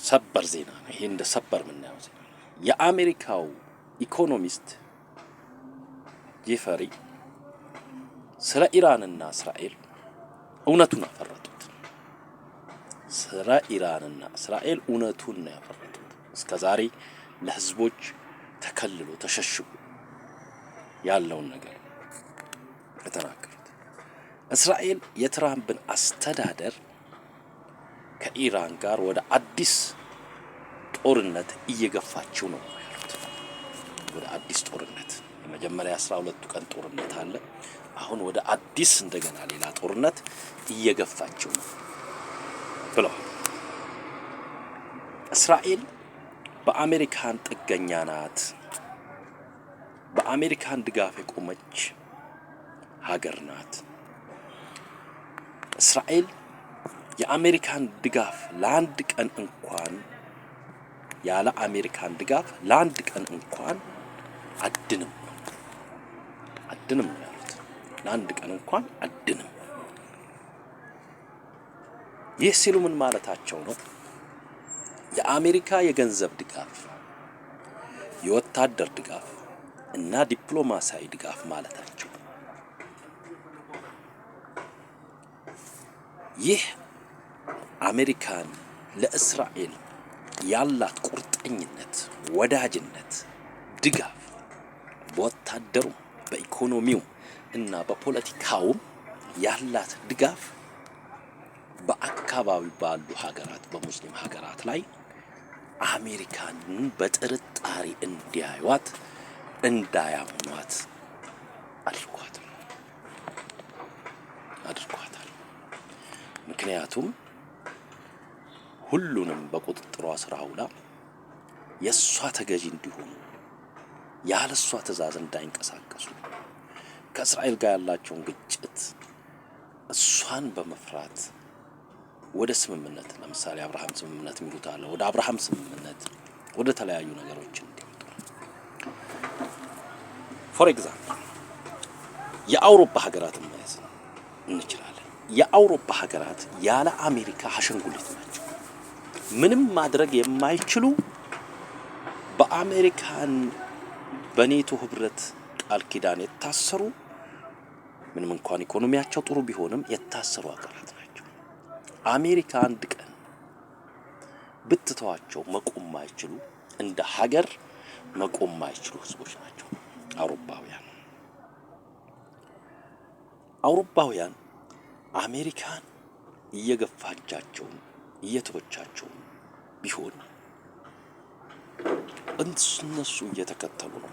ሰበር ዜና ነው። ይሄ እንደ ሰበር ምናየው ዜና የአሜሪካው ኢኮኖሚስት ጄፈሪ ስለ ኢራንና እስራኤል እውነቱን አፈረጡት። ስለ ኢራንና እስራኤል እውነቱን ነው ያፈረጡት። እስከዛሬ ለህዝቦች ተከልሎ ተሸሽጉ ያለውን ነገር የተናገሩት። እስራኤል የትራምፕን አስተዳደር ከኢራን ጋር ወደ አዲስ ጦርነት እየገፋችው ነው ያሉት። ወደ አዲስ ጦርነት የመጀመሪያ 12 ቀን ጦርነት አለ። አሁን ወደ አዲስ እንደገና ሌላ ጦርነት እየገፋችው ነው ብለዋል። እስራኤል በአሜሪካን ጥገኛ ናት። በአሜሪካን ድጋፍ የቆመች ሀገር ናት። እስራኤል የአሜሪካን ድጋፍ ለአንድ ቀን እንኳን ያለ አሜሪካን ድጋፍ ለአንድ ቀን እንኳን አድንም ነው ያሉት። ለአንድ ቀን እንኳን አድንም። ይህ ሲሉ ምን ማለታቸው ነው? የአሜሪካ የገንዘብ ድጋፍ፣ የወታደር ድጋፍ እና ዲፕሎማሲያዊ ድጋፍ ማለታቸው። ይህ አሜሪካን ለእስራኤል ያላት ቁርጠኝነት፣ ወዳጅነት፣ ድጋፍ በወታደሩ በኢኮኖሚው እና በፖለቲካው ያላት ድጋፍ በአካባቢ ባሉ ሀገራት በሙስሊም ሀገራት ላይ አሜሪካንን በጥርጣሬ እንዲያዩት እንዳያምኗት አድርጓታል። ምክንያቱም ሁሉንም በቁጥጥሯ ስር አውላ የሷ ተገዢ እንዲሆኑ ያለሷ ትዕዛዝ እንዳይንቀሳቀሱ ከእስራኤል ጋር ያላቸውን ግጭት እሷን በመፍራት ወደ ስምምነት ለምሳሌ አብርሃም ስምምነት የሚሉት አለ። ወደ አብርሃም ስምምነት ወደ ተለያዩ ነገሮች እንዲመጡ ፎር ኤግዛምፕል የአውሮፓ ሀገራትን ማየት እንችላለን። የአውሮፓ ሀገራት ያለ አሜሪካ አሸንጉሊት ናቸው። ምንም ማድረግ የማይችሉ በአሜሪካን በኔቶ ህብረት ቃል ኪዳን የታሰሩ ምንም እንኳን ኢኮኖሚያቸው ጥሩ ቢሆንም የታሰሩ ሀገራት ናቸው። አሜሪካ አንድ ቀን ብትተዋቸው መቆም ማይችሉ እንደ ሀገር መቆም ማይችሉ ህዝቦች ናቸው አውሮፓውያን አሜሪካን እየገፋቻቸው እየተወቻቸው ቢሆን እነሱ እየተከተሉ ነው።